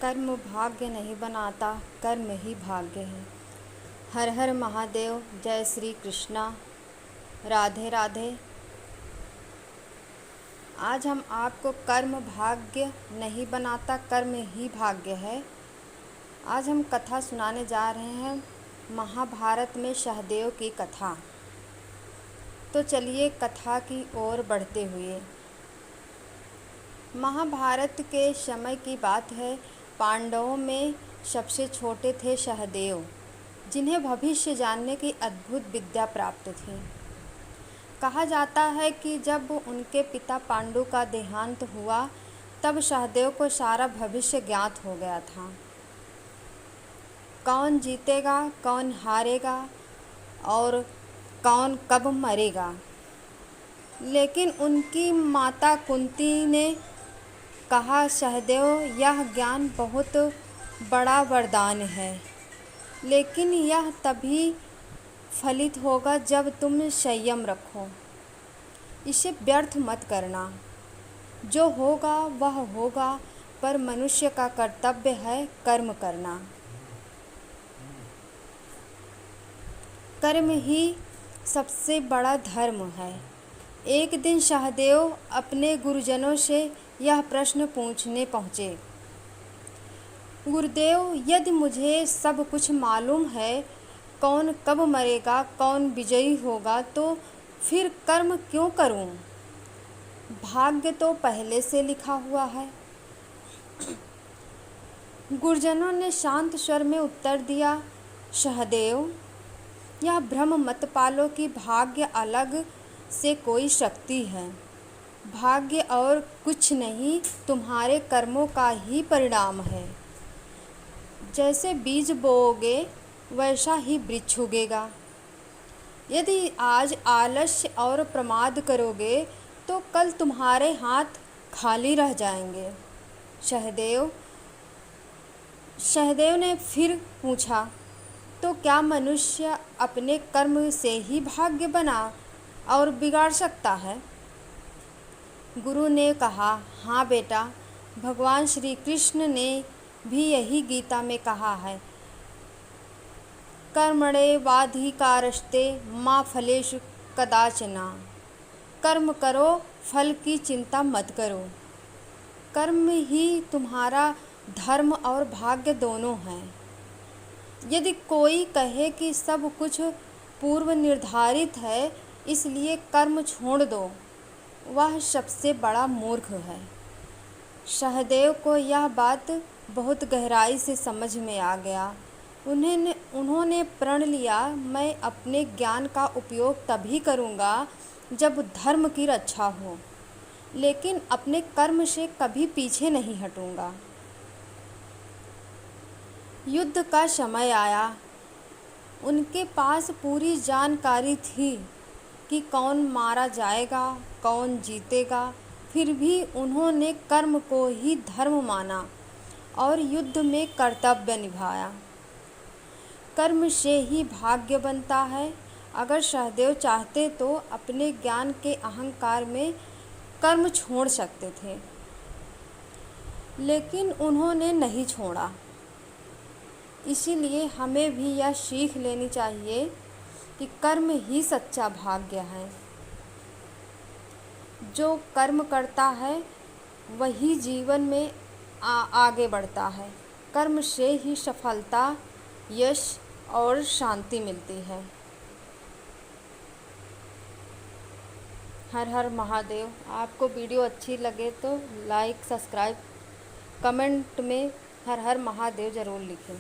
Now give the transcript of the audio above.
कर्म भाग्य नहीं बनाता, कर्म ही भाग्य है। हर हर महादेव। जय श्री कृष्णा। राधे राधे। आज हम आपको कर्म भाग्य नहीं बनाता, कर्म ही भाग्य है। आज हम कथा सुनाने जा रहे हैं महाभारत में सहदेव की कथा। तो चलिए कथा की ओर बढ़ते हुए। महाभारत के समय की बात है। पांडवों में सबसे छोटे थे सहदेव, जिन्हें भविष्य जानने की अद्भुत विद्या प्राप्त थी। कहा जाता है कि जब उनके पिता पांडु का देहांत हुआ, तब सहदेव को सारा भविष्य ज्ञात हो गया था। कौन जीतेगा, कौन हारेगा और कौन कब मरेगा। लेकिन उनकी माता कुंती ने कहा, सहदेव, यह ज्ञान बहुत बड़ा वरदान है, लेकिन यह तभी फलित होगा जब तुम संयम रखो। इसे व्यर्थ मत करना। जो होगा वह होगा, पर मनुष्य का कर्तव्य है कर्म करना। कर्म ही सबसे बड़ा धर्म है। एक दिन सहदेव अपने गुरुजनों से यह प्रश्न पूछने पहुँचे। गुरुदेव, यदि मुझे सब कुछ मालूम है, कौन कब मरेगा, कौन विजयी होगा, तो फिर कर्म क्यों करूं? भाग्य तो पहले से लिखा हुआ है। गुरुजनों ने शांत स्वर में उत्तर दिया, सहदेव, यह भ्रम मत पालो कि भाग्य अलग से कोई शक्ति है। भाग्य और कुछ नहीं, तुम्हारे कर्मों का ही परिणाम है। जैसे बीज बोओगे वैसा ही वृक्ष उगेगा। यदि आज आलस्य और प्रमाद करोगे तो कल तुम्हारे हाथ खाली रह जाएंगे। सहदेव ने फिर पूछा, तो क्या मनुष्य अपने कर्म से ही भाग्य बना और बिगाड़ सकता है? गुरु ने कहा, हाँ बेटा, भगवान श्री कृष्ण ने भी यही गीता में कहा है, कर्मण्येवाधिकारस्ते मा फलेषु कदाचन। कर्म करो, फल की चिंता मत करो। कर्म ही तुम्हारा धर्म और भाग्य दोनों हैं। यदि कोई कहे कि सब कुछ पूर्व निर्धारित है, इसलिए कर्म छोड़ दो, वह सबसे बड़ा मूर्ख है। सहदेव को यह बात बहुत गहराई से समझ में आ गया। उन्होंने प्रण लिया, मैं अपने ज्ञान का उपयोग तभी करूँगा जब धर्म की रक्षा हो, लेकिन अपने कर्म से कभी पीछे नहीं हटूँगा। युद्ध का समय आया। उनके पास पूरी जानकारी थी कि कौन मारा जाएगा, कौन जीतेगा। फिर भी उन्होंने कर्म को ही धर्म माना और युद्ध में कर्तव्य निभाया। कर्म से ही भाग्य बनता है। अगर सहदेव चाहते तो अपने ज्ञान के अहंकार में कर्म छोड़ सकते थे, लेकिन उन्होंने नहीं छोड़ा। इसीलिए हमें भी यह सीख लेनी चाहिए कि कर्म ही सच्चा भाग्य है। जो कर्म करता है वही जीवन में आगे बढ़ता है। कर्म से ही सफलता, यश और शांति मिलती है। हर हर महादेव। आपको वीडियो अच्छी लगे तो लाइक, सब्सक्राइब, कमेंट में हर हर महादेव ज़रूर लिखें।